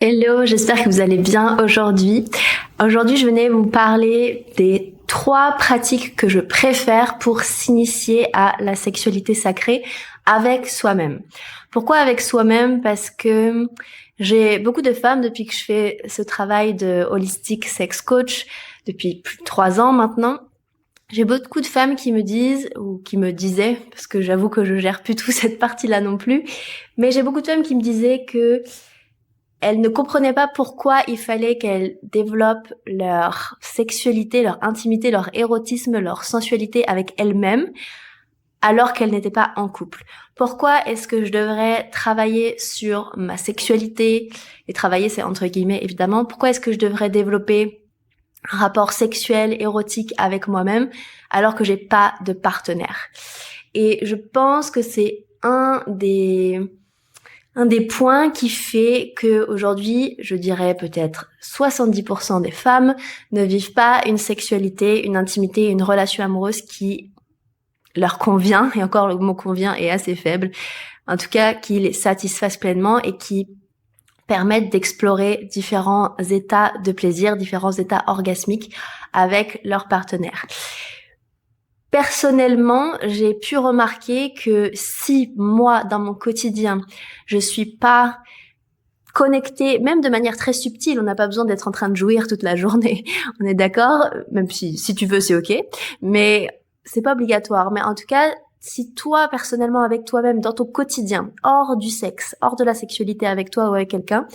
Hello, j'espère que vous allez bien aujourd'hui. Aujourd'hui, je venais vous parler des 3 pratiques que je préfère pour s'initier à la sexualité sacrée avec soi-même. Pourquoi avec soi-même? Parce que j'ai beaucoup de femmes depuis que je fais ce travail de holistic sex coach depuis plus de 3 ans maintenant. J'ai beaucoup de femmes qui me disent, ou qui me disaient, parce que j'avoue que je gère plus tout cette partie-là non plus, mais j'ai beaucoup de femmes qui me disaient que elles ne comprenaient pas pourquoi il fallait qu'elles développent leur sexualité, leur intimité, leur érotisme, leur sensualité avec elles-mêmes alors qu'elles n'étaient pas en couple. Pourquoi est-ce que je devrais travailler sur ma sexualité? Et travailler, c'est entre guillemets, évidemment. Pourquoi est-ce que je devrais développer un rapport sexuel, érotique avec moi-même alors que j'ai pas de partenaire? Et je pense que c'est un des points qui fait que aujourd'hui, je dirais peut-être 70% des femmes ne vivent pas une sexualité, une intimité, une relation amoureuse qui leur convient, et encore le mot convient est assez faible, en tout cas qui les satisfassent pleinement et qui permettent d'explorer différents états de plaisir, différents états orgasmiques avec leur partenaire. Personnellement, j'ai pu remarquer que si moi, dans mon quotidien, je suis pas connectée, même de manière très subtile, on n'a pas besoin d'être en train de jouir toute la journée, on est d'accord, même si tu veux, c'est ok, mais c'est pas obligatoire. Mais en tout cas, si toi, personnellement, avec toi-même, dans ton quotidien, hors du sexe, hors de la sexualité avec toi ou avec quelqu'un,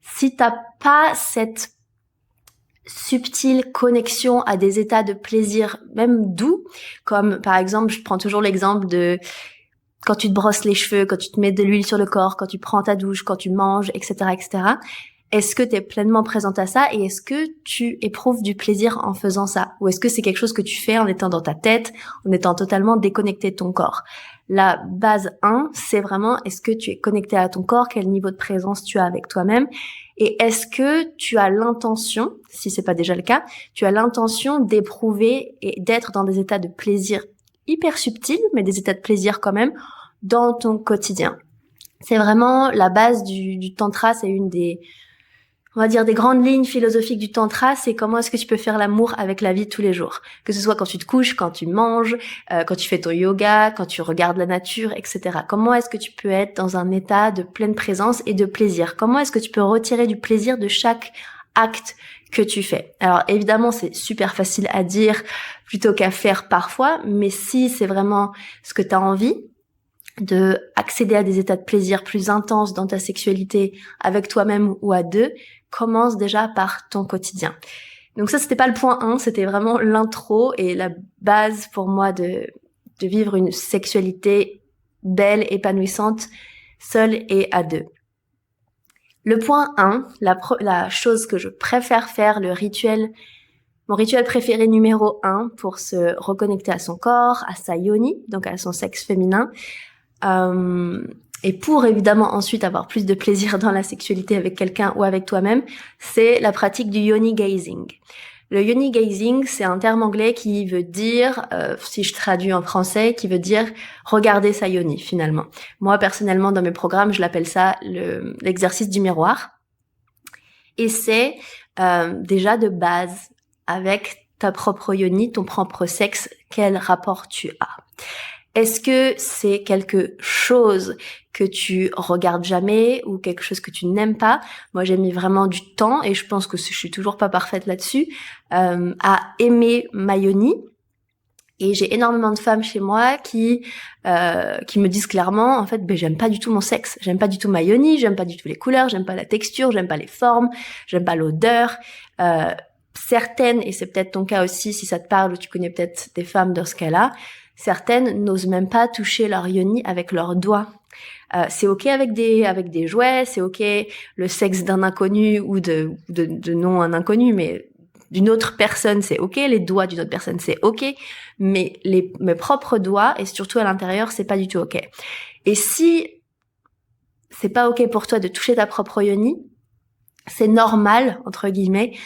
si t'as pas cette subtile connexion à des états de plaisir, même doux, comme par exemple, je prends toujours l'exemple de quand tu te brosses les cheveux, quand tu te mets de l'huile sur le corps, quand tu prends ta douche, quand tu manges, etc., etc. Est-ce que tu es pleinement présente à ça et est-ce que tu éprouves du plaisir en faisant ça? Ou est-ce que c'est quelque chose que tu fais en étant dans ta tête, en étant totalement déconnecté de ton corps? La base 1, c'est vraiment est-ce que tu es connecté à ton corps, quel niveau de présence tu as avec toi-même et est-ce que tu as l'intention, si c'est pas déjà le cas, tu as l'intention d'éprouver et d'être dans des états de plaisir hyper subtils, mais des états de plaisir quand même, dans ton quotidien. C'est vraiment la base du tantra, c'est une des, on va dire, des grandes lignes philosophiques du tantra, c'est comment est-ce que tu peux faire l'amour avec la vie tous les jours. Que ce soit quand tu te couches, quand tu manges, quand tu fais ton yoga, quand tu regardes la nature, etc. Comment est-ce que tu peux être dans un état de pleine présence et de plaisir? Comment est-ce que tu peux retirer du plaisir de chaque acte que tu fais? Alors évidemment, c'est super facile à dire plutôt qu'à faire parfois, mais si c'est vraiment ce que tu as envie, de accéder à des états de plaisir plus intenses dans ta sexualité avec toi-même ou à deux, commence déjà par ton quotidien. Donc ça, c'était pas le point 1, c'était vraiment l'intro et la base pour moi de vivre une sexualité belle, épanouissante, seule et à deux. Le point 1, la chose que je préfère faire, mon rituel préféré numéro 1 pour se reconnecter à son corps, à sa yoni, donc à son sexe féminin, et pour évidemment ensuite avoir plus de plaisir dans la sexualité avec quelqu'un ou avec toi-même, c'est la pratique du yoni gazing. Le yoni gazing, c'est un terme anglais qui veut dire, si je traduis en français, qui veut dire regarder sa yoni finalement. Moi personnellement dans mes programmes, je l'appelle ça l'exercice du miroir. Et c'est déjà de base avec ta propre yoni, ton propre sexe, quel rapport tu as. Est-ce que c'est quelque chose que tu regardes jamais ou quelque chose que tu n'aimes pas? Moi, j'ai mis vraiment du temps et je pense que je suis toujours pas parfaite là-dessus, à aimer ma yoni. Et j'ai énormément de femmes chez moi qui me disent clairement, en fait, j'aime pas du tout mon sexe, j'aime pas du tout ma yoni, j'aime pas du tout les couleurs, j'aime pas la texture, j'aime pas les formes, j'aime pas l'odeur. Certaines, et c'est peut-être ton cas aussi si ça te parle ou tu connais peut-être des femmes dans ce cas-là, certaines n'osent même pas toucher leur yoni avec leurs doigts. C'est ok avec des jouets, c'est ok le sexe d'un inconnu ou de non un inconnu, mais d'une autre personne, c'est ok, les doigts d'une autre personne, c'est ok, mais mes propres doigts, et surtout à l'intérieur, c'est pas du tout ok. Et si c'est pas ok pour toi de toucher ta propre yoni, c'est normal, entre guillemets,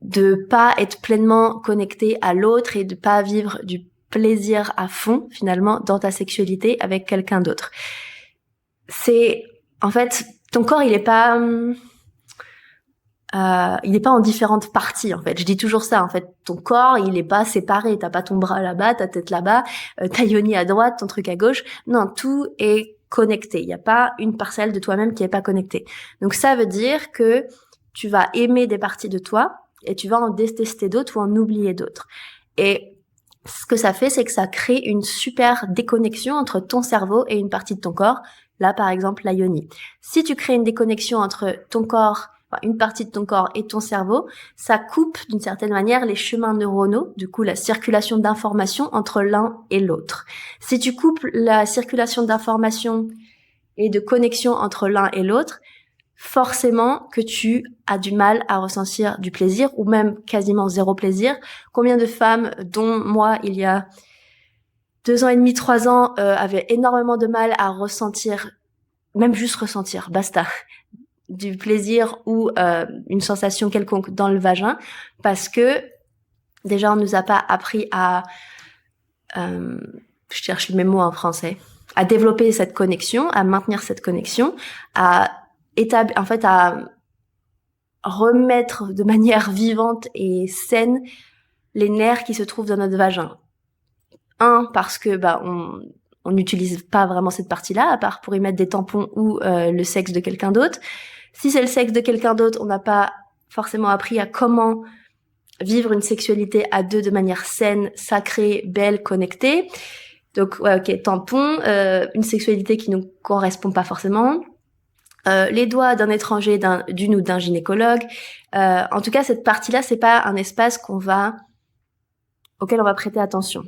de pas être pleinement connecté à l'autre et de pas vivre du plaisir à fond, finalement, dans ta sexualité avec quelqu'un d'autre. En fait, ton corps, il est pas il n'est pas en différentes parties en fait. Je dis toujours ça en fait. Ton corps, il est pas séparé. T'as pas ton bras là-bas, ta tête là-bas, ta yoni à droite, ton truc à gauche. Non, tout est connecté. Il n'y a pas une parcelle de toi-même qui est pas connectée. Donc ça veut dire que tu vas aimer des parties de toi et tu vas en détester d'autres ou en oublier d'autres. Et ce que ça fait, c'est que ça crée une super déconnexion entre ton cerveau et une partie de ton corps. Là, par exemple, la yoni. Si tu crées une déconnexion entre ton corps, une partie de ton corps et ton cerveau, ça coupe d'une certaine manière les chemins neuronaux, du coup la circulation d'informations entre l'un et l'autre. Si tu coupes la circulation d'informations et de connexion entre l'un et l'autre, forcément que tu as du mal à ressentir du plaisir ou même quasiment zéro plaisir. Combien de femmes, dont moi il y a 2 ans et demi, 3 ans, avaient énormément de mal à ressentir, même juste ressentir, basta, du plaisir ou une sensation quelconque dans le vagin, parce que déjà on nous a pas appris à, je cherche mes mots en français, à développer cette connexion, à maintenir cette connexion, à remettre de manière vivante et saine les nerfs qui se trouvent dans notre vagin. Parce que on n'utilise pas vraiment cette partie-là, à part pour y mettre des tampons ou le sexe de quelqu'un d'autre. Si c'est le sexe de quelqu'un d'autre, on n'a pas forcément appris à comment vivre une sexualité à deux de manière saine, sacrée, belle, connectée. Donc, ouais, ok, tampon, une sexualité qui nous correspond pas forcément. Les doigts d'un étranger, d'une ou d'un gynécologue. En tout cas, cette partie-là, c'est pas un espace auquel on va prêter attention,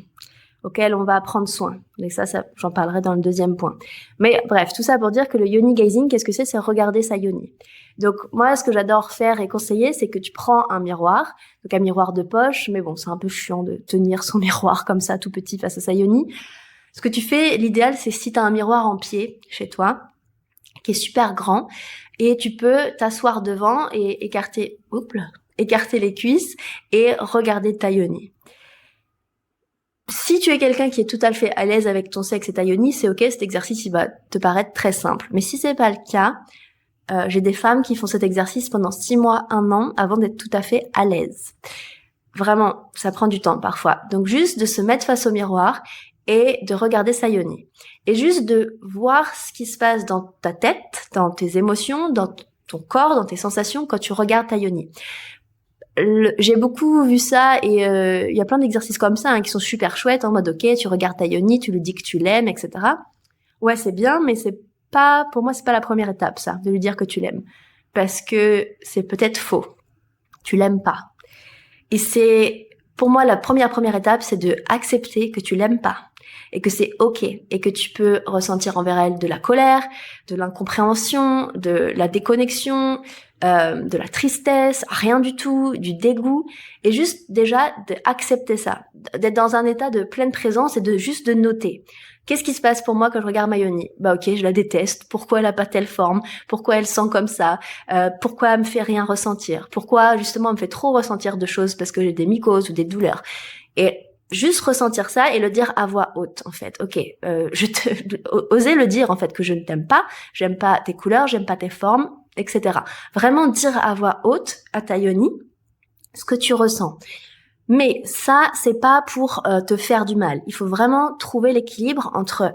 auquel on va prendre soin. Et ça, j'en parlerai dans le deuxième point. Mais bref, tout ça pour dire que le yoni gazing, qu'est-ce que c'est? C'est regarder sa yoni. Donc moi, ce que j'adore faire et conseiller, c'est que tu prends un miroir, donc un miroir de poche, mais bon, c'est un peu chiant de tenir son miroir comme ça, tout petit face à sa yoni. Ce que tu fais, l'idéal, c'est si tu as un miroir en pied chez toi, qui est super grand, et tu peux t'asseoir devant et écarter les cuisses et regarder ta yoni. Si tu es quelqu'un qui est tout à fait à l'aise avec ton sexe et ta yoni, c'est ok, cet exercice il va te paraître très simple. Mais si c'est pas le cas, j'ai des femmes qui font cet exercice pendant 6 mois, 1 an, avant d'être tout à fait à l'aise. Vraiment, ça prend du temps parfois. Donc juste de se mettre face au miroir et de regarder sa yoni. Et juste de voir ce qui se passe dans ta tête, dans tes émotions, dans ton corps, dans tes sensations quand tu regardes ta yoni. J'ai beaucoup vu ça et il y a plein d'exercices comme ça qui sont super chouettes, en mode ok, tu regardes ta yoni, tu lui dis que tu l'aimes, etc. Ouais, c'est bien, mais pour moi, c'est pas la première étape, ça, de lui dire que tu l'aimes. Parce que c'est peut-être faux. Tu l'aimes pas. Et pour moi, la première étape, c'est de accepter que tu l'aimes pas. Et que c'est ok. Et que tu peux ressentir envers elle de la colère, de l'incompréhension, de la déconnexion, de la tristesse, rien du tout, du dégoût. Et juste, déjà, d'accepter ça. D'être dans un état de pleine présence et de noter. Qu'est-ce qui se passe pour moi quand je regarde ma yoni? Ok, je la déteste. Pourquoi elle a pas telle forme? Pourquoi elle sent comme ça? Pourquoi elle me fait rien ressentir? Pourquoi, justement, elle me fait trop ressentir de choses parce que j'ai des mycoses ou des douleurs? Et juste ressentir ça et le dire à voix haute, en fait. Ok, oser le dire, en fait, que je ne t'aime pas, j'aime pas tes couleurs, j'aime pas tes formes, etc. Vraiment dire à voix haute à ta yoni ce que tu ressens. Mais ça, c'est pas pour te faire du mal. Il faut vraiment trouver l'équilibre entre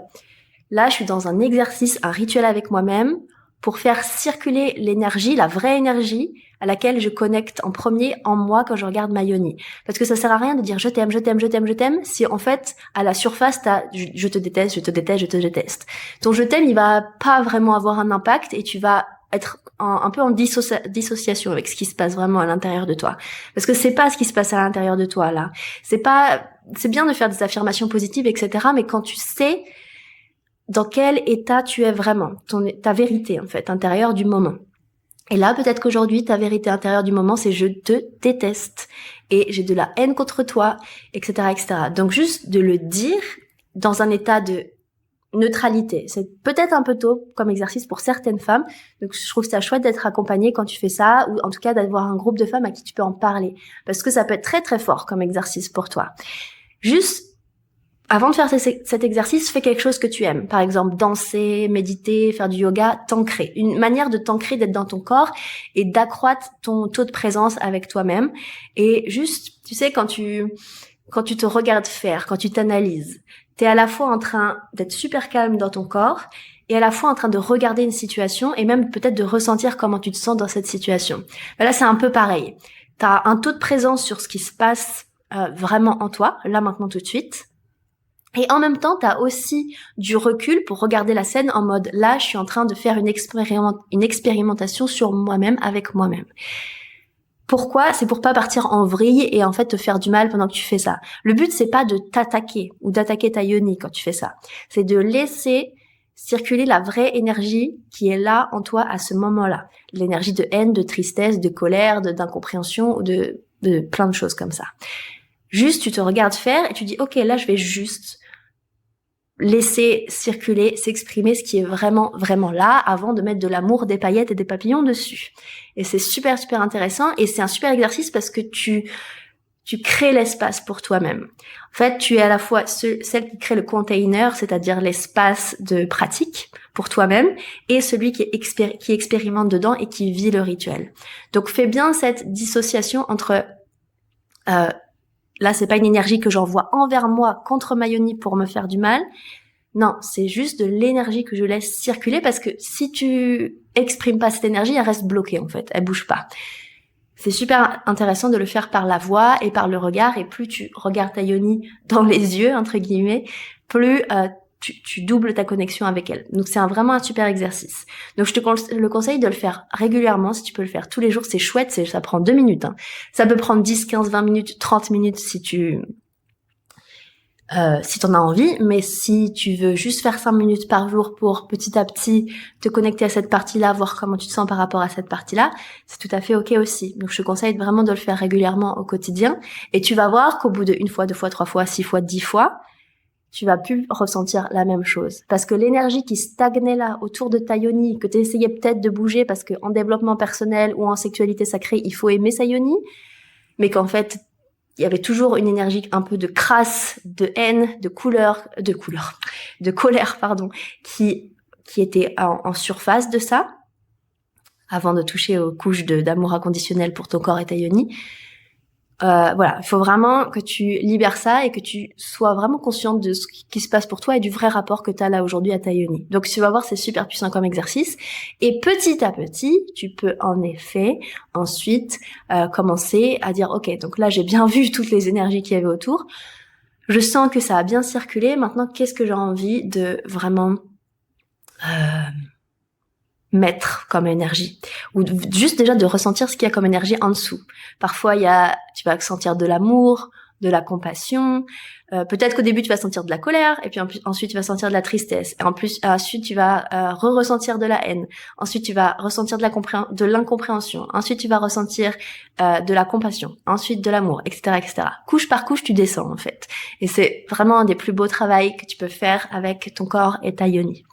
là, je suis dans un exercice, un rituel avec moi-même pour faire circuler l'énergie, la vraie énergie à laquelle je connecte en premier en moi quand je regarde ma yoni. Parce que ça sert à rien de dire je t'aime, je t'aime, je t'aime, je t'aime si en fait à la surface t'as je te déteste, je te déteste, je te déteste. Ton je t'aime, il va pas vraiment avoir un impact et tu vas être un peu en dissociation avec ce qui se passe vraiment à l'intérieur de toi. Parce que c'est pas ce qui se passe à l'intérieur de toi, là. C'est bien de faire des affirmations positives, etc. Mais quand tu sais dans quel état tu es vraiment, ta vérité, en fait, intérieure du moment. Et là, peut-être qu'aujourd'hui, ta vérité intérieure du moment, c'est je te déteste. Et j'ai de la haine contre toi, etc., etc. Donc, juste de le dire dans un état de neutralité. C'est peut-être un peu tôt comme exercice pour certaines femmes. Donc, je trouve ça chouette d'être accompagnée quand tu fais ça, ou en tout cas d'avoir un groupe de femmes à qui tu peux en parler. Parce que ça peut être très, très fort comme exercice pour toi. Juste avant de faire cet exercice, fais quelque chose que tu aimes. Par exemple, danser, méditer, faire du yoga, t'ancrer. Une manière de t'ancrer, d'être dans ton corps et d'accroître ton taux de présence avec toi-même. Et juste, tu sais, quand tu te regardes faire, quand tu t'analyses, t'es à la fois en train d'être super calme dans ton corps et à la fois en train de regarder une situation et même peut-être de ressentir comment tu te sens dans cette situation. Ben là, c'est un peu pareil. T'as un taux de présence sur ce qui se passe vraiment en toi, là maintenant tout de suite. Et en même temps, t'as aussi du recul pour regarder la scène en mode là, je suis en train de faire une expérimentation sur moi-même avec moi-même. Pourquoi? C'est pour pas partir en vrille et en fait te faire du mal pendant que tu fais ça. Le but, c'est pas de t'attaquer ou d'attaquer ta yoni quand tu fais ça. C'est de laisser circuler la vraie énergie qui est là en toi à ce moment-là. L'énergie de haine, de tristesse, de colère, d'incompréhension, de plein de choses comme ça. Juste, tu te regardes faire et tu dis, ok, là, je vais juste laisser circuler, s'exprimer ce qui est vraiment, vraiment là avant de mettre de l'amour, des paillettes et des papillons dessus. Et c'est super, super intéressant et c'est un super exercice parce que tu crées l'espace pour toi-même. En fait, tu es à la fois celle qui crée le container, c'est-à-dire l'espace de pratique pour toi-même, et celui qui expérimente dedans et qui vit le rituel. Donc, fais bien cette dissociation entre là, c'est pas une énergie que j'envoie envers moi contre ma yoni pour me faire du mal. Non, c'est juste de l'énergie que je laisse circuler parce que si tu exprimes pas cette énergie, elle reste bloquée en fait, elle bouge pas. C'est super intéressant de le faire par la voix et par le regard et plus tu regardes ta yoni dans les yeux, entre guillemets, plus tu doubles ta connexion avec elle. Donc c'est vraiment un super exercice. Donc je te le conseille de le faire régulièrement. Si tu peux le faire tous les jours, c'est chouette. Ça prend 2 minutes. Hein. Ça peut prendre 10, 15, 20 minutes, 30 minutes si t'en as envie. Mais si tu veux juste faire 5 minutes par jour pour petit à petit te connecter à cette partie-là, voir comment tu te sens par rapport à cette partie-là, c'est tout à fait ok aussi. Donc je te conseille vraiment de le faire régulièrement au quotidien. Et tu vas voir qu'au bout de 1 fois, 2 fois, 3 fois, 6 fois, 10 fois, tu vas plus ressentir la même chose. Parce que l'énergie qui stagnait là, autour de ta yoni, que tu essayais peut-être de bouger parce que en développement personnel ou en sexualité sacrée, il faut aimer sa yoni, mais qu'en fait, il y avait toujours une énergie un peu de crasse, de haine, de colère, pardon, qui était en surface de ça, avant de toucher aux couches d'amour inconditionnel pour ton corps et ta yoni. Voilà, il faut vraiment que tu libères ça et que tu sois vraiment consciente de ce qui se passe pour toi et du vrai rapport que tu as là aujourd'hui à ta yoni. Donc tu vas voir, c'est super puissant comme exercice. Et petit à petit, tu peux en effet ensuite commencer à dire, ok, donc là j'ai bien vu toutes les énergies qu'il y avait autour. Je sens que ça a bien circulé. Maintenant, qu'est-ce que j'ai envie de vraiment mettre comme énergie, ou juste déjà de ressentir ce qu'il y a comme énergie en dessous. Parfois, tu vas sentir de l'amour, de la compassion. Peut-être qu'au début, tu vas sentir de la colère, et puis ensuite, tu vas sentir de la tristesse. Et ensuite, tu vas ressentir de la haine. Ensuite, tu vas ressentir de l'incompréhension. Ensuite, tu vas ressentir de la compassion. Ensuite, de l'amour, etc., etc. Couche par couche, tu descends, en fait. Et c'est vraiment un des plus beaux travaux que tu peux faire avec ton corps et ta yoni.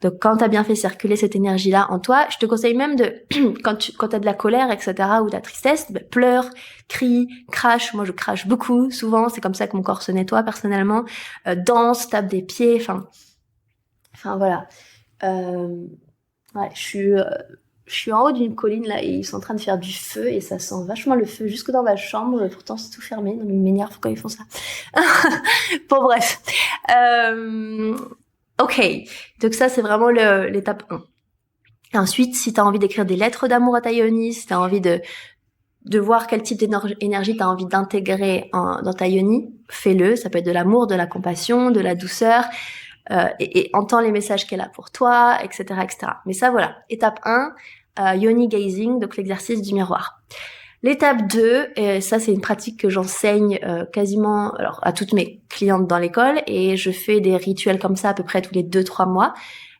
Donc, quand tu as bien fait circuler cette énergie-là en toi, je te conseille même de, quand tu as de la colère, etc., ou de la tristesse, pleure, crie, crache. Moi, je crache beaucoup, souvent. C'est comme ça que mon corps se nettoie, personnellement. Danse, tape des pieds, enfin, voilà. Ouais, je suis en haut d'une colline, là, et ils sont en train de faire du feu, et ça sent vachement le feu jusque dans ma chambre. Pourtant, c'est tout fermé, donc ils m'énervent quand ils font ça. Bon, bref. Ok, donc ça, c'est vraiment l'étape 1. Et ensuite, si tu as envie d'écrire des lettres d'amour à ta yoni, si tu as envie de voir quel type d'énergie tu as envie d'intégrer dans ta yoni, fais-le. Ça peut être de l'amour, de la compassion, de la douceur, et entends les messages qu'elle a pour toi, etc., etc. Mais ça, voilà. Étape 1, yoni gazing, donc l'exercice du miroir. L'étape 2, et ça c'est une pratique que j'enseigne quasiment à toutes mes clientes dans l'école, et je fais des rituels comme ça à peu près tous les 2-3 mois.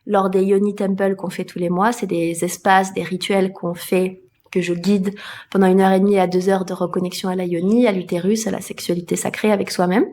Lors des Yoni Temple qu'on fait tous les mois, c'est des espaces, des rituels qu'on fait, que je guide pendant 1h30 à 2 heures de reconnexion à la yoni, à l'utérus, à la sexualité sacrée avec soi-même.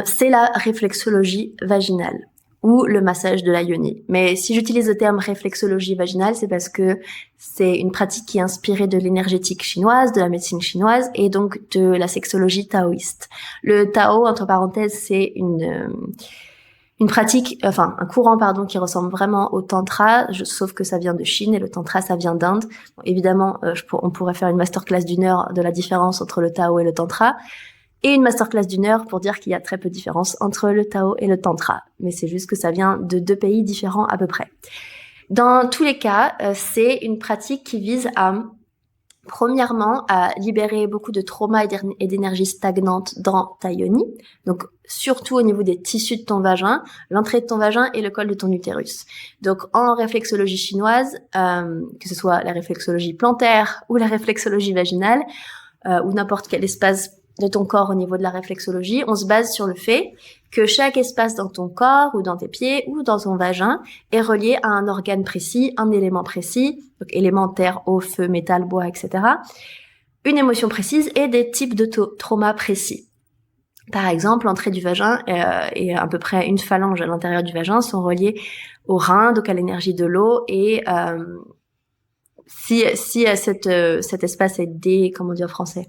C'est la réflexologie vaginale. ou le massage de la yoni. Mais si j'utilise le terme réflexologie vaginale, c'est parce que c'est une pratique qui est inspirée de l'énergétique chinoise, de la médecine chinoise et donc de la sexologie taoïste. Le Tao, entre parenthèses, c'est une pratique, enfin un courant pardon, qui ressemble vraiment au tantra, sauf que ça vient de Chine et le tantra ça vient d'Inde. Bon, évidemment, on pourrait faire une masterclass d'1 heure de la différence entre le Tao et le tantra. Et une masterclass d'1 heure pour dire qu'il y a très peu de différence entre le Tao et le Tantra. Mais c'est juste que ça vient de 2 pays différents à peu près. Dans tous les cas, c'est une pratique qui vise premièrement, à libérer beaucoup de traumas et d'énergie stagnante dans ta yoni. Donc, surtout au niveau des tissus de ton vagin, l'entrée de ton vagin et le col de ton utérus. Donc, en réflexologie chinoise, que ce soit la réflexologie plantaire ou la réflexologie vaginale, ou n'importe quel espace de ton corps au niveau de la réflexologie, on se base sur le fait que chaque espace dans ton corps ou dans tes pieds ou dans ton vagin est relié à un organe précis, un élément précis, donc éléments terre, eau, feu, métal, bois, etc., une émotion précise et des types de traumas précis. Par exemple, l'entrée du vagin et à peu près une phalange à l'intérieur du vagin sont reliés au rein, donc à l'énergie de l'eau et si cet espace est comment dire en français,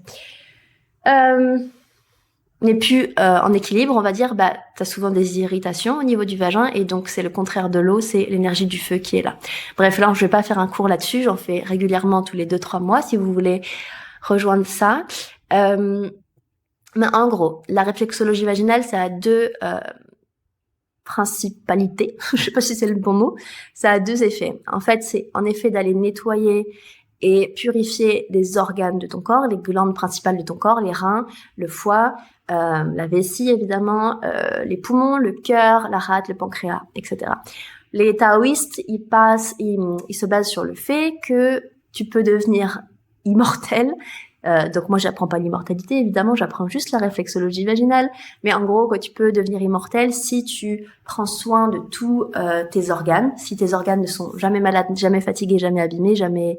n'est plus en équilibre, on va dire, t'as souvent des irritations au niveau du vagin et donc c'est le contraire de l'eau, c'est l'énergie du feu qui est là. Bref, là je vais pas faire un cours là-dessus, j'en fais régulièrement tous les 2-3 mois si vous voulez rejoindre ça. Mais en gros, la réflexologie vaginale, ça a 2 principalités, je sais pas si c'est le bon mot, ça a 2 effets. En fait, c'est en effet d'aller nettoyer et purifier les organes de ton corps, les glandes principales de ton corps, les reins, le foie, la vessie évidemment, les poumons, le cœur, la rate, le pancréas, etc. Les taoïstes, ils se basent sur le fait que tu peux devenir immortel. Donc moi j'apprends pas l'immortalité évidemment, j'apprends juste la réflexologie vaginale, mais en gros que tu peux devenir immortel si tu prends soin de tous tes organes, si tes organes ne sont jamais malades, jamais fatigués, jamais abîmés, jamais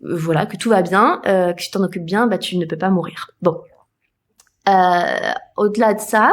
voilà, que tout va bien, que tu t'en occupes bien, tu ne peux pas mourir. Bon. Au-delà de ça,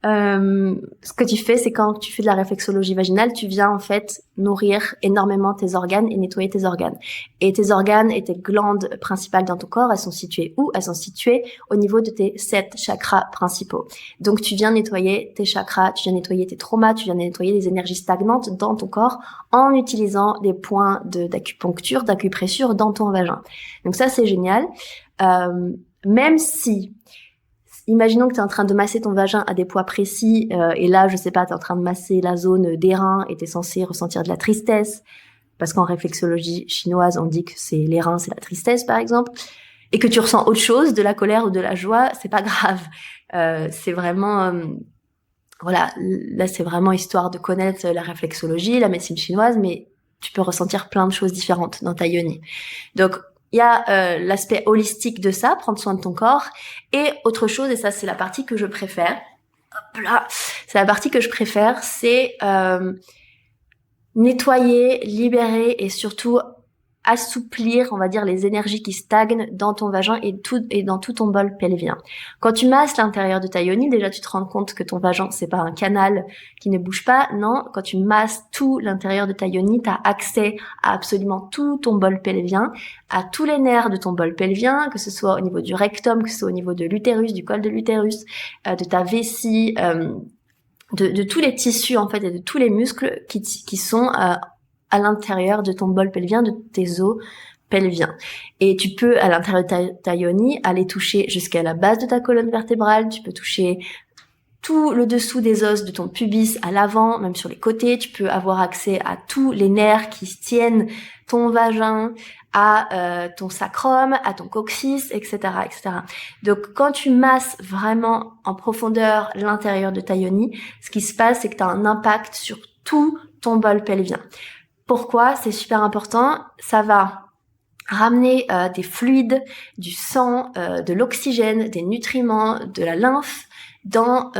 ce que tu fais, c'est quand tu fais de la réflexologie vaginale, tu viens en fait nourrir énormément tes organes et nettoyer tes organes. Et tes organes et tes glandes principales dans ton corps, elles sont situées où? Elles sont situées au niveau de tes 7 chakras principaux. Donc tu viens nettoyer tes chakras, tu viens nettoyer tes traumas, tu viens nettoyer les énergies stagnantes dans ton corps en utilisant des points d'acupuncture, d'acupressure dans ton vagin. Donc ça c'est génial. Même si imaginons que tu es en train de masser ton vagin à des poids précis, et là, je sais pas, tu es en train de masser la zone des reins et tu es censé ressentir de la tristesse, parce qu'en réflexologie chinoise, on dit que c'est les reins, c'est la tristesse, par exemple, et que tu ressens autre chose, de la colère ou de la joie, c'est pas grave. C'est vraiment... voilà, là, c'est vraiment histoire de connaître la réflexologie, la médecine chinoise, mais tu peux ressentir plein de choses différentes dans ta yoni. Donc, il y a l'aspect holistique de ça, prendre soin de ton corps, et autre chose, et ça c'est la partie que je préfère, hop là, c'est la partie que je préfère, c'est nettoyer, libérer et surtout assouplir, on va dire, les énergies qui stagnent dans ton vagin et dans tout ton bol pelvien. Quand tu masses l'intérieur de ta yoni, déjà tu te rends compte que ton vagin, c'est pas un canal qui ne bouge pas. Non, quand tu masses tout l'intérieur de ta yoni, tu as accès à absolument tout ton bol pelvien, à tous les nerfs de ton bol pelvien, que ce soit au niveau du rectum, que ce soit au niveau de l'utérus, du col de l'utérus, de ta vessie, de tous les tissus en fait et de tous les muscles qui sont à l'intérieur de ton bol pelvien, de tes os pelviens. Et tu peux, à l'intérieur de ta yoni, aller toucher jusqu'à la base de ta colonne vertébrale, tu peux toucher tout le dessous des os de ton pubis à l'avant, même sur les côtés, tu peux avoir accès à tous les nerfs qui tiennent ton vagin, à ton sacrum, à ton coccyx, etc., etc. Donc, quand tu masses vraiment en profondeur l'intérieur de ta yoni, ce qui se passe, c'est que tu as un impact sur tout ton bol pelvien. Pourquoi? C'est super important. Ça va ramener des fluides, du sang, de l'oxygène, des nutriments, de la lymphe dans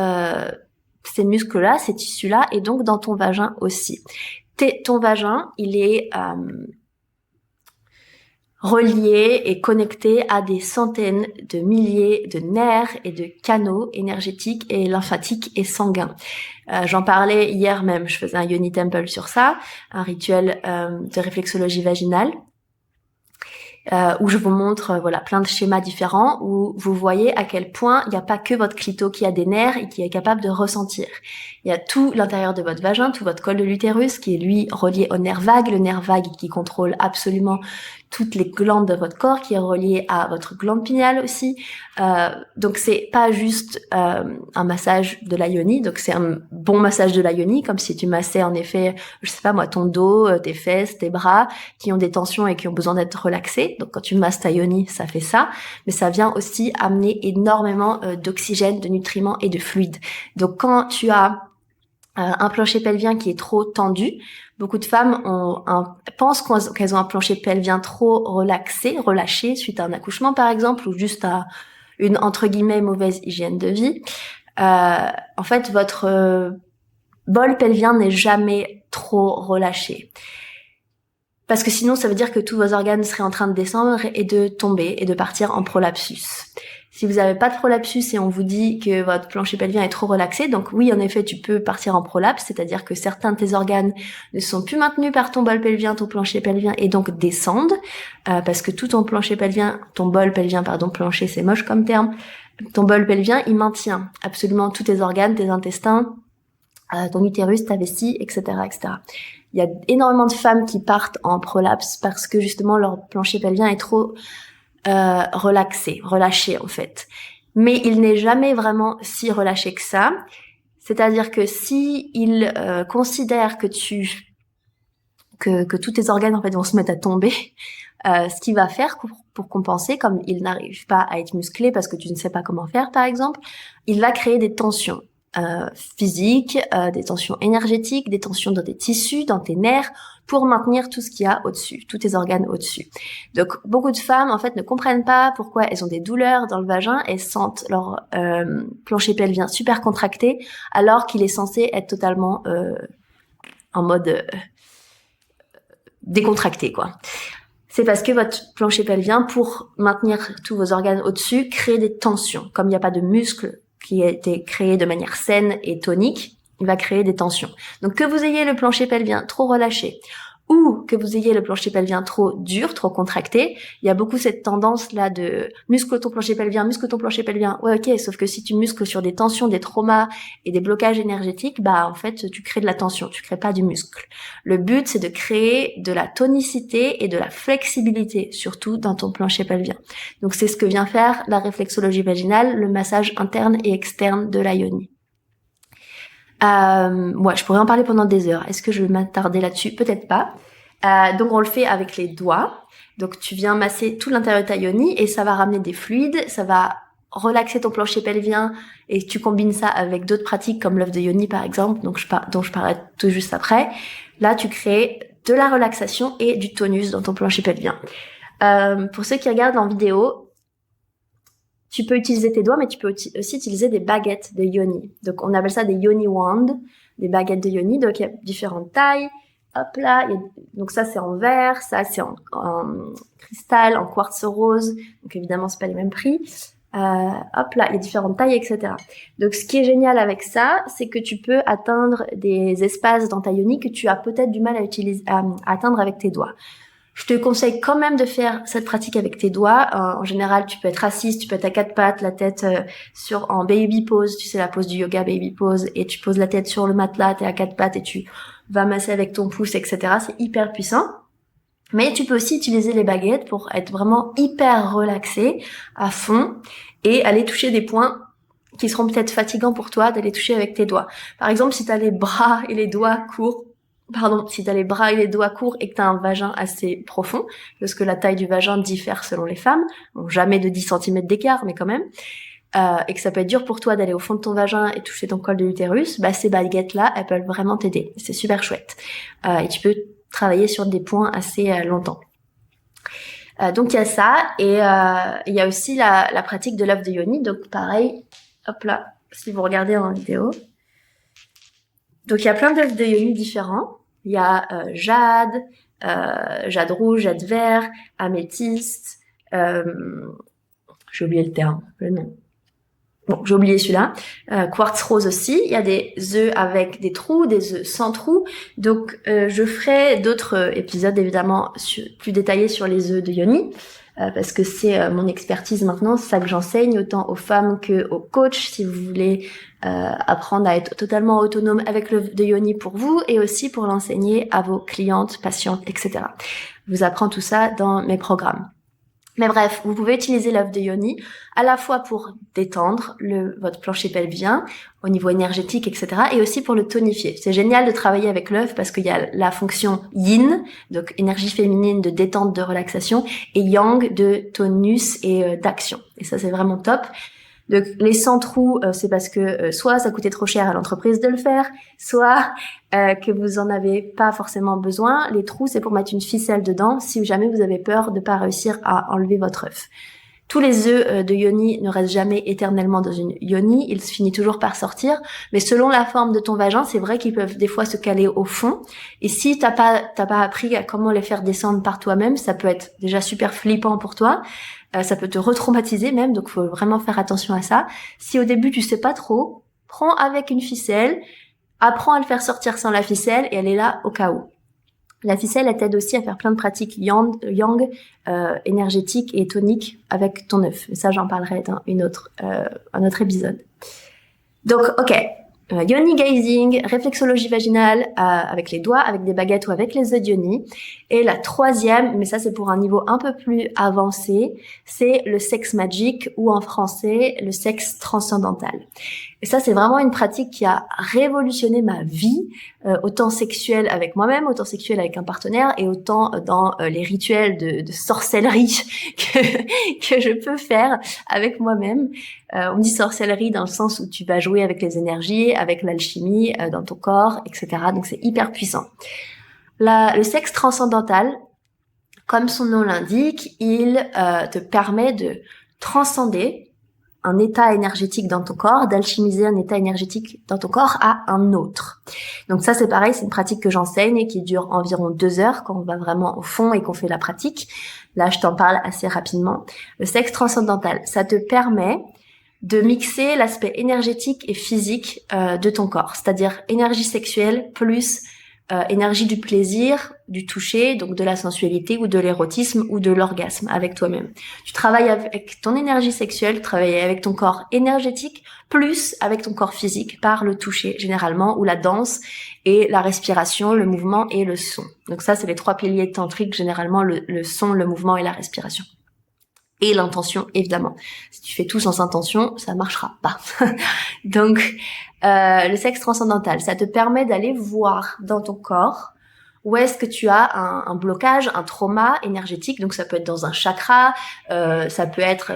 ces muscles-là, ces tissus-là, et donc dans ton vagin aussi. Ton vagin, il est... relié et connecté à des centaines de milliers de nerfs et de canaux énergétiques et lymphatiques et sanguins. J'en parlais hier même, je faisais un Yoni Temple sur ça, un rituel de réflexologie vaginale. Où je vous montre voilà plein de schémas différents où vous voyez à quel point il n'y a pas que votre clito qui a des nerfs et qui est capable de ressentir. Il y a tout l'intérieur de votre vagin, tout votre col de l'utérus qui est lui relié au nerf vague, le nerf vague qui contrôle absolument toutes les glandes de votre corps, qui est relié à votre glande pinéale aussi. Donc c'est pas juste un massage de la yoni, donc c'est un bon massage de la yoni, comme si tu massais en effet, je sais pas moi, ton dos, tes fesses, tes bras, qui ont des tensions et qui ont besoin d'être relaxés. Donc quand tu masses ta yoni, ça fait ça, mais ça vient aussi amener énormément d'oxygène, de nutriments et de fluides. Donc quand tu as un plancher pelvien qui est trop tendu, beaucoup de femmes pensent qu'elles ont un plancher pelvien trop relâché suite à un accouchement par exemple, ou juste à une entre guillemets mauvaise hygiène de vie. En fait, votre bol pelvien n'est jamais trop relâché. Parce que sinon, ça veut dire que tous vos organes seraient en train de descendre et de tomber et de partir en prolapsus. Si vous n'avez pas de prolapsus et on vous dit que votre plancher pelvien est trop relaxé, donc oui, en effet, tu peux partir en prolapse, c'est-à-dire que certains de tes organes ne sont plus maintenus par ton bol pelvien, ton plancher pelvien, et donc descendent, parce que tout ton plancher pelvien, plancher, c'est moche comme terme, ton bol pelvien, il maintient absolument tous tes organes, tes intestins, ton utérus, ta vessie, etc., etc. Il y a énormément de femmes qui partent en prolapse parce que justement leur plancher pelvien est trop relâché en fait. Mais il n'est jamais vraiment si relâché que ça. C'est-à-dire que si il considère que tous tes organes en fait vont se mettre à tomber, ce qu'il va faire pour compenser, comme il n'arrive pas à être musclé parce que tu ne sais pas comment faire par exemple, il va créer des tensions physiques, des tensions énergétiques, des tensions dans tes tissus, dans tes nerfs, pour maintenir tout ce qu'il y a au-dessus, tous tes organes au-dessus. Donc beaucoup de femmes en fait ne comprennent pas pourquoi elles ont des douleurs dans le vagin, elles sentent leur plancher pelvien super contracté alors qu'il est censé être totalement en mode décontracté quoi. C'est parce que votre plancher pelvien, pour maintenir tous vos organes au-dessus, crée des tensions. Comme il n'y a pas de muscle qui a été créé de manière saine et tonique, il va créer des tensions. Donc que vous ayez le plancher pelvien trop relâché ou que vous ayez le plancher pelvien trop dur, trop contracté, il y a beaucoup cette tendance-là de muscle ton plancher pelvien. Ouais, ok, sauf que si tu muscles sur des tensions, des traumas et des blocages énergétiques, bah en fait, tu crées de la tension, tu crées pas du muscle. Le but, c'est de créer de la tonicité et de la flexibilité, surtout dans ton plancher pelvien. Donc c'est ce que vient faire la réflexologie vaginale, le massage interne et externe de la yoni. Je pourrais en parler pendant des heures. Est-ce que je vais m'attarder là-dessus? Peut-être pas. Donc on le fait avec les doigts. Donc tu viens masser tout l'intérieur de ta yoni et ça va ramener des fluides, ça va relaxer ton plancher pelvien et tu combines ça avec d'autres pratiques comme l'œuf de yoni par exemple, dont je parlerai tout juste après. Là tu crées de la relaxation et du tonus dans ton plancher pelvien. Pour ceux qui regardent en vidéo, tu peux utiliser tes doigts, mais tu peux aussi utiliser des baguettes de yoni. Donc, on appelle ça des yoni wands, des baguettes de yoni. Donc, il y a différentes tailles. Hop là. Donc, ça, c'est en verre. Ça, c'est en cristal, en quartz rose. Donc, évidemment, c'est pas les mêmes prix. Hop là, il y a différentes tailles, etc. Donc, ce qui est génial avec ça, c'est que tu peux atteindre des espaces dans ta yoni que tu as peut-être du mal à atteindre avec tes doigts. Je te conseille quand même de faire cette pratique avec tes doigts. En général, tu peux être assise, tu peux être à quatre pattes, la tête en baby pose, tu sais la pose du yoga baby pose, et tu poses la tête sur le matelas, t'es à quatre pattes et tu vas masser avec ton pouce, etc. C'est hyper puissant. Mais tu peux aussi utiliser les baguettes pour être vraiment hyper relaxé, à fond, et aller toucher des points qui seront peut-être fatigants pour toi d'aller toucher avec tes doigts. Par exemple, si t'as les bras et les doigts courts, si t'as les bras et les doigts courts et que t'as un vagin assez profond, parce que la taille du vagin diffère selon les femmes, bon, jamais de 10 cm d'écart, mais quand même, et que ça peut être dur pour toi d'aller au fond de ton vagin et toucher ton col de l'utérus, bah ces baguettes-là, elles peuvent vraiment t'aider. C'est super chouette. Et tu peux travailler sur des points assez longtemps. Donc il y a ça, et il y a aussi la pratique de l'œuf de yoni. Donc pareil, hop là, si vous regardez en vidéo. Donc il y a plein d'œufs de yoni différents. Il y a jade, jade rouge, jade vert, améthyste, j'ai oublié le nom. Bon, j'ai oublié celui-là. Quartz rose aussi. Il y a des œufs avec des trous, des œufs sans trous. Donc, je ferai d'autres épisodes, évidemment, plus détaillés sur les œufs de yoni. Parce que c'est mon expertise maintenant, c'est ça que j'enseigne autant aux femmes que aux coachs, si vous voulez apprendre à être totalement autonome avec l'œuf de yoni pour vous et aussi pour l'enseigner à vos clientes, patientes, etc. Je vous apprends tout ça dans mes programmes. Mais bref, vous pouvez utiliser l'œuf de yoni à la fois pour détendre votre plancher pelvien au niveau énergétique, etc. et aussi pour le tonifier. C'est génial de travailler avec l'œuf parce qu'il y a la fonction yin, donc énergie féminine de détente, de relaxation, et yang de tonus et d'action. Et ça, c'est vraiment top. Donc, les 100 trous, c'est parce que soit ça coûtait trop cher à l'entreprise de le faire, soit que vous en avez pas forcément besoin. Les trous, c'est pour mettre une ficelle dedans si jamais vous avez peur de pas réussir à enlever votre œuf. Tous les œufs de yoni ne restent jamais éternellement dans une yoni, ils se finissent toujours par sortir, mais selon la forme de ton vagin, c'est vrai qu'ils peuvent des fois se caler au fond. Et si t'as pas appris à comment les faire descendre par toi-même, ça peut être déjà super flippant pour toi. Ça peut te retraumatiser même, donc faut vraiment faire attention à ça. Si au début tu sais pas trop, prends avec une ficelle, apprends à le faire sortir sans la ficelle et elle est là au cas où. La ficelle, elle t'aide aussi à faire plein de pratiques yang énergétiques et toniques avec ton œuf. Mais ça, j'en parlerai dans un autre épisode. Donc, ok. Yoni gazing, réflexologie vaginale avec les doigts, avec des baguettes ou avec les œufs de yoni. Et la troisième, mais ça c'est pour un niveau un peu plus avancé, c'est le sexe magique ou en français le sexe transcendantal. Et ça c'est vraiment une pratique qui a révolutionné ma vie, autant sexuelle avec moi-même, autant sexuelle avec un partenaire et autant dans les rituels de sorcellerie que je peux faire avec moi-même. On dit sorcellerie dans le sens où tu vas jouer avec les énergies, avec l'alchimie dans ton corps, etc. Donc c'est hyper puissant. Le sexe transcendantal, comme son nom l'indique, il te permet de transcender un état énergétique dans ton corps, d'alchimiser un état énergétique dans ton corps à un autre. Donc ça c'est pareil, c'est une pratique que j'enseigne et qui dure environ 2 heures quand on va vraiment au fond et qu'on fait la pratique. Là je t'en parle assez rapidement. Le sexe transcendantal, ça te permet de mixer l'aspect énergétique et physique de ton corps, c'est-à-dire énergie sexuelle plus énergie du plaisir, du toucher, donc de la sensualité ou de l'érotisme ou de l'orgasme avec toi-même. Tu travailles avec ton énergie sexuelle, tu travailles avec ton corps énergétique plus avec ton corps physique par le toucher généralement ou la danse et la respiration, le mouvement et le son. Donc ça c'est les 3 piliers tantriques généralement, le son, le mouvement et la respiration. Et l'intention, évidemment. Si tu fais tout sans intention, ça marchera pas. Donc, le sexe transcendantal, ça te permet d'aller voir dans ton corps où est-ce que tu as un blocage, un trauma énergétique. Donc, ça peut être dans un chakra, ça peut être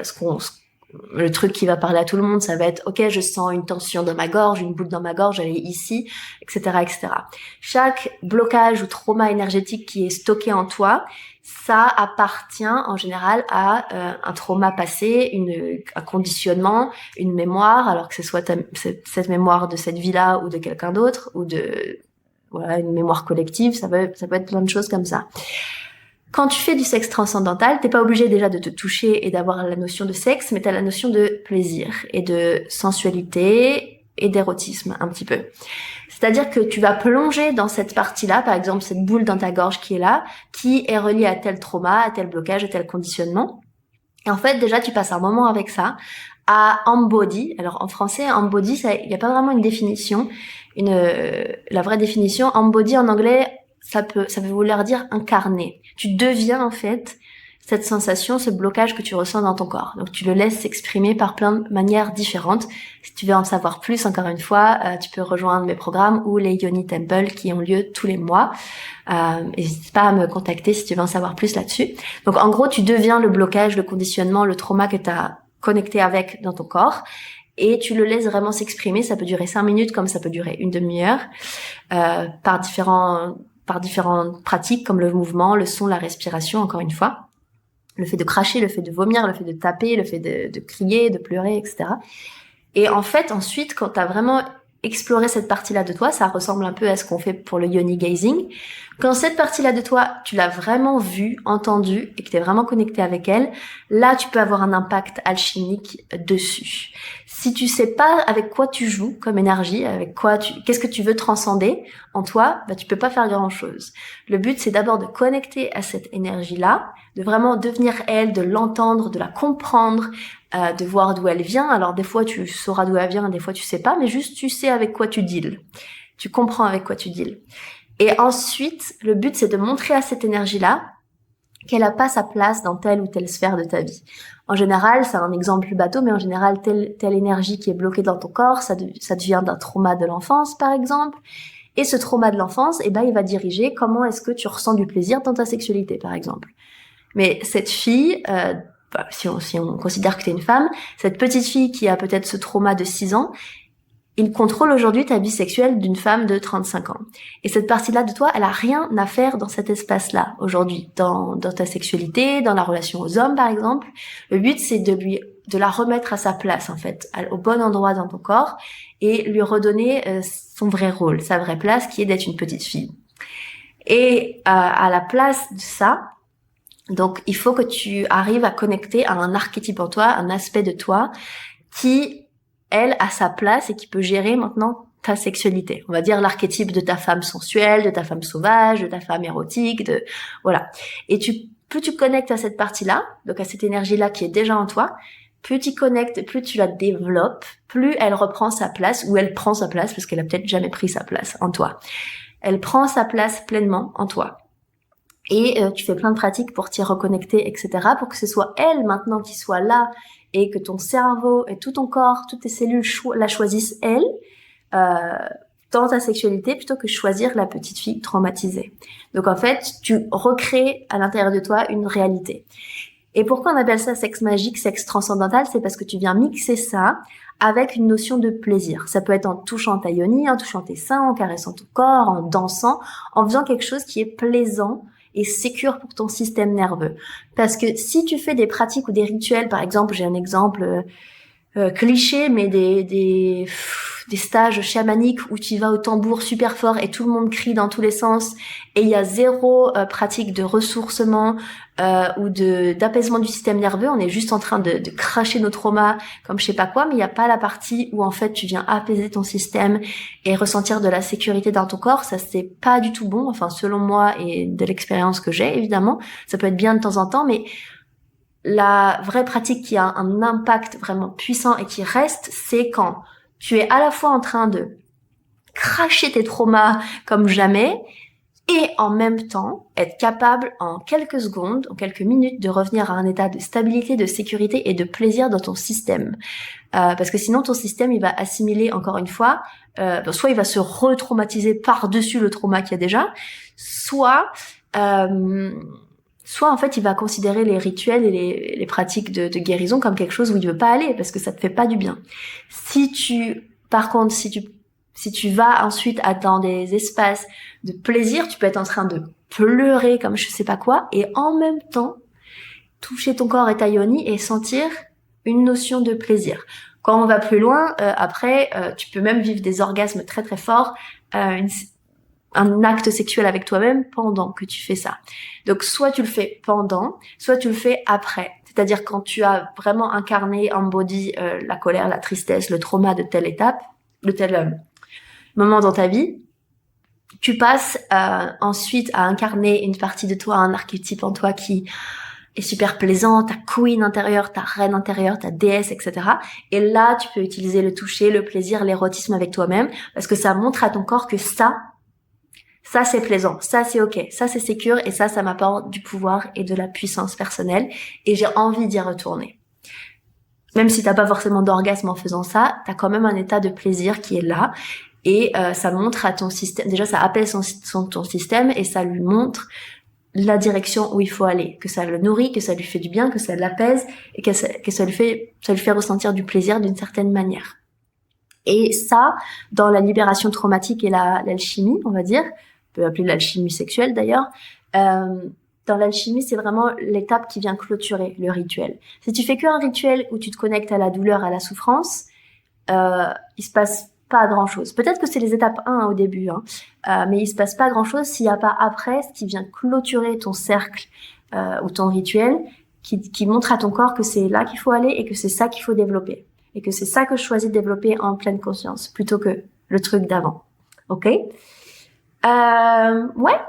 le truc qui va parler à tout le monde, ça va être « Ok, je sens une tension dans ma gorge, une boule dans ma gorge, elle est ici, etc. etc. » Chaque blocage ou trauma énergétique qui est stocké en toi, ça appartient en général à un trauma passé, un conditionnement, une mémoire, alors que ce soit cette mémoire de cette vie-là ou de quelqu'un d'autre, ou une mémoire collective, ça peut être plein de choses comme ça. Quand tu fais du sexe transcendantal, t'es pas obligé déjà de te toucher et d'avoir la notion de sexe, mais t'as la notion de plaisir et de sensualité et d'érotisme un petit peu. C'est-à-dire que tu vas plonger dans cette partie-là, par exemple cette boule dans ta gorge qui est là, qui est reliée à tel trauma, à tel blocage, à tel conditionnement. Et en fait, déjà, tu passes un moment avec ça, à embody. Alors en français, embody, il n'y a pas vraiment une définition. La vraie définition, embody en anglais, ça veut vouloir dire incarner. Tu deviens en fait cette sensation, ce blocage que tu ressens dans ton corps. Donc tu le laisses s'exprimer par plein de manières différentes. Si tu veux en savoir plus, encore une fois, tu peux rejoindre mes programmes ou les Yoni Temple qui ont lieu tous les mois. N'hésite pas à me contacter si tu veux en savoir plus là-dessus. Donc en gros, tu deviens le blocage, le conditionnement, le trauma que tu as connecté avec dans ton corps. Et tu le laisses vraiment s'exprimer. Ça peut durer 5 minutes comme ça peut durer une demi-heure par différentes pratiques comme le mouvement, le son, la respiration, encore une fois. Le fait de cracher, le fait de vomir, le fait de taper, le fait de crier, de pleurer, etc. Et en fait, ensuite, quand t'as vraiment explorer cette partie-là de toi. Ça ressemble un peu à ce qu'on fait pour le yoni gazing. Quand cette partie-là de toi, tu l'as vraiment vue, entendue et que tu es vraiment connecté avec elle, là, tu peux avoir un impact alchimique dessus. Si tu sais pas avec quoi tu joues comme énergie, qu'est-ce que tu veux transcender en toi, bah, tu peux pas faire grand-chose. Le but, c'est d'abord de connecter à cette énergie-là, de vraiment devenir elle, de l'entendre, de la comprendre, de voir d'où elle vient. Alors, des fois, tu sauras d'où elle vient, des fois, tu sais pas, mais juste, tu sais avec quoi tu deals. Tu comprends avec quoi tu deals. Et ensuite, le but, c'est de montrer à cette énergie-là qu'elle a pas sa place dans telle ou telle sphère de ta vie. En général, c'est un exemple plus bateau, mais en général, telle énergie qui est bloquée dans ton corps, ça devient d'un trauma de l'enfance, par exemple. Et ce trauma de l'enfance, il va diriger comment est-ce que tu ressens du plaisir dans ta sexualité, par exemple. Mais cette fille, si on considère que tu es une femme, cette petite fille qui a peut-être ce trauma de 6 ans, il contrôle aujourd'hui ta vie sexuelle d'une femme de 35 ans. Et cette partie-là de toi, elle a rien à faire dans cet espace-là, aujourd'hui, dans ta sexualité, dans la relation aux hommes, par exemple. Le but, c'est de la remettre à sa place, en fait, au bon endroit dans ton corps, et lui redonner son vrai rôle, sa vraie place, qui est d'être une petite fille. Et à la place de ça, donc, il faut que tu arrives à connecter à un archétype en toi, un aspect de toi, qui elle a sa place et qui peut gérer maintenant ta sexualité. On va dire l'archétype de ta femme sensuelle, de ta femme sauvage, de ta femme érotique, voilà. Et plus tu connectes à cette partie-là, donc à cette énergie-là qui est déjà en toi, plus tu connectes, plus tu la développes, plus elle reprend sa place, ou elle prend sa place, parce qu'elle a peut-être jamais pris sa place en toi. Elle prend sa place pleinement en toi. Et tu fais plein de pratiques pour t'y reconnecter, etc., pour que ce soit elle maintenant qui soit là et que ton cerveau et tout ton corps, toutes tes cellules la choisissent elle dans ta sexualité plutôt que choisir la petite fille traumatisée. Donc en fait, tu recrées à l'intérieur de toi une réalité. Et pourquoi on appelle ça sexe magique, sexe transcendantal? C'est parce que tu viens mixer ça avec une notion de plaisir. Ça peut être en touchant ta yoni, en touchant tes seins, en caressant ton corps, en dansant, en faisant quelque chose qui est plaisant et sécure pour ton système nerveux. Parce que si tu fais des pratiques ou des rituels, par exemple, j'ai un exemple cliché, mais des stages chamaniques où tu vas au tambour super fort et tout le monde crie dans tous les sens et il y a zéro pratique de ressourcement ou d'apaisement du système nerveux, on est juste en train de cracher nos traumas comme je sais pas quoi, mais il n'y a pas la partie où en fait tu viens apaiser ton système et ressentir de la sécurité dans ton corps. Ça, c'est pas du tout bon, enfin selon moi et de l'expérience que j'ai, évidemment. Ça peut être bien de temps en temps, mais la vraie pratique qui a un impact vraiment puissant et qui reste, c'est quand tu es à la fois en train de cracher tes traumas comme jamais et en même temps être capable en quelques secondes, en quelques minutes, de revenir à un état de stabilité, de sécurité et de plaisir dans ton système. Parce que sinon, ton système, il va assimiler, encore une fois, soit il va se retraumatiser par-dessus le trauma qu'il y a déjà, soit en fait il va considérer les rituels et les pratiques de guérison comme quelque chose où il veut pas aller parce que ça te fait pas du bien. Si tu vas ensuite dans des espaces de plaisir, tu peux être en train de pleurer comme je sais pas quoi et en même temps toucher ton corps et ta yoni et sentir une notion de plaisir. Quand on va plus loin, après, tu peux même vivre des orgasmes très très forts, un acte sexuel avec toi-même pendant que tu fais ça. Donc soit tu le fais pendant, soit tu le fais après. C'est-à-dire quand tu as vraiment incarné, embody la colère, la tristesse, le trauma de telle étape, de tel moment dans ta vie, tu passes ensuite à incarner une partie de toi, un archétype en toi qui est super plaisant, ta queen intérieure, ta reine intérieure, ta déesse, etc. Et là, tu peux utiliser le toucher, le plaisir, l'érotisme avec toi-même, parce que ça montre à ton corps que ça c'est plaisant, ça c'est ok, ça c'est sécure et ça m'apporte du pouvoir et de la puissance personnelle et j'ai envie d'y retourner. Même si t'as pas forcément d'orgasme en faisant ça, t'as quand même un état de plaisir qui est là et ça montre à ton système, déjà ça apaise ton système et ça lui montre la direction où il faut aller, que ça le nourrit, que ça lui fait du bien, que ça l'apaise et que ça lui fait ressentir du plaisir d'une certaine manière. Et ça, dans la libération traumatique et l'alchimie, on va dire, on peut appeler l'alchimie sexuelle d'ailleurs, dans l'alchimie, c'est vraiment l'étape qui vient clôturer le rituel. Si tu fais qu'un rituel où tu te connectes à la douleur, à la souffrance, il se passe pas grand-chose. Peut-être que c'est les étapes 1 au début, mais il se passe pas grand-chose s'il n'y a pas après ce qui vient clôturer ton cercle ou ton rituel, qui montre à ton corps que c'est là qu'il faut aller et que c'est ça qu'il faut développer. Et que c'est ça que je choisis de développer en pleine conscience, plutôt que le truc d'avant. Ok ? Ouais.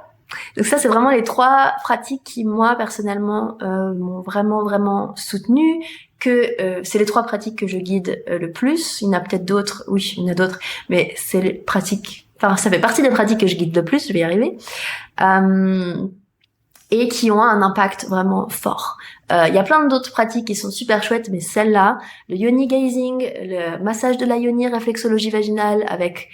Donc ça, c'est vraiment les 3 pratiques qui, moi, personnellement, m'ont vraiment, vraiment soutenue. C'est les 3 pratiques que je guide le plus. Il y en a peut-être d'autres. Oui, il y en a d'autres. Mais c'est les pratiques... Enfin, ça fait partie des pratiques que je guide le plus. Je vais y arriver. Et qui ont un impact vraiment fort. Il y a plein d'autres pratiques qui sont super chouettes, mais celle-là, le yoni gazing, le massage de la yoni, réflexologie vaginale avec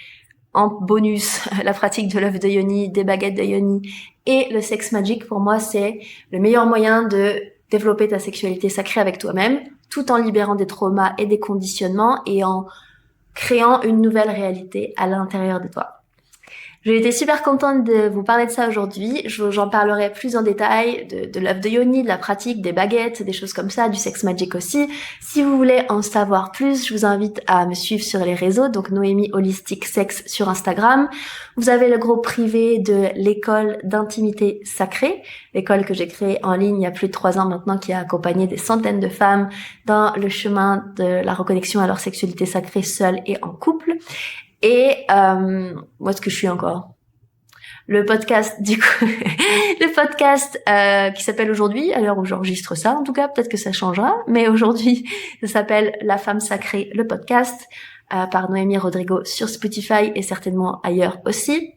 en bonus la pratique de l'œuf de yoni, des baguettes de yoni et le sex magic, pour moi, c'est le meilleur moyen de développer ta sexualité sacrée avec toi-même, tout en libérant des traumas et des conditionnements et en créant une nouvelle réalité à l'intérieur de toi. J'ai été super contente de vous parler de ça aujourd'hui. J'en parlerai plus en détail de l'œuf de yoni, de la pratique, des baguettes, des choses comme ça, du sex magic aussi. Si vous voulez en savoir plus, je vous invite à me suivre sur les réseaux, donc Noémie Holistic Sex sur Instagram. Vous avez le groupe privé de l'école d'intimité sacrée, l'école que j'ai créée en ligne il y a plus de 3 ans maintenant, qui a accompagné des centaines de femmes dans le chemin de la reconnexion à leur sexualité sacrée seule et en couple. Et où est-ce que je suis encore ? Le podcast, du coup, le podcast qui s'appelle aujourd'hui, à l'heure où j'enregistre ça, en tout cas, peut-être que ça changera, mais aujourd'hui, ça s'appelle La Femme Sacrée, le podcast, par Noémie Rodrigo sur Spotify et certainement ailleurs aussi.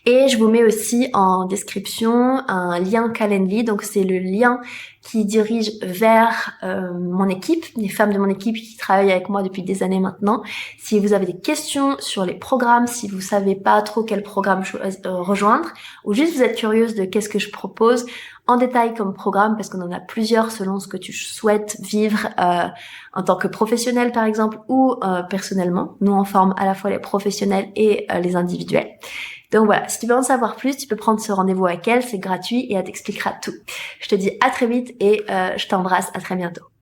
Et je vous mets aussi en description un lien Calendly, donc c'est le lien qui dirige vers mon équipe, les femmes de mon équipe qui travaillent avec moi depuis des années maintenant. Si vous avez des questions sur les programmes, si vous savez pas trop quel programme rejoindre, ou juste vous êtes curieuse de qu'est-ce que je propose en détail comme programme, parce qu'on en a plusieurs selon ce que tu souhaites vivre en tant que professionnel par exemple, ou personnellement. Nous on forme à la fois les professionnels et les individuels. Donc voilà, si tu veux en savoir plus, tu peux prendre ce rendez-vous avec elle, c'est gratuit et elle t'expliquera tout. Je te dis à très vite et je t'embrasse, à très bientôt.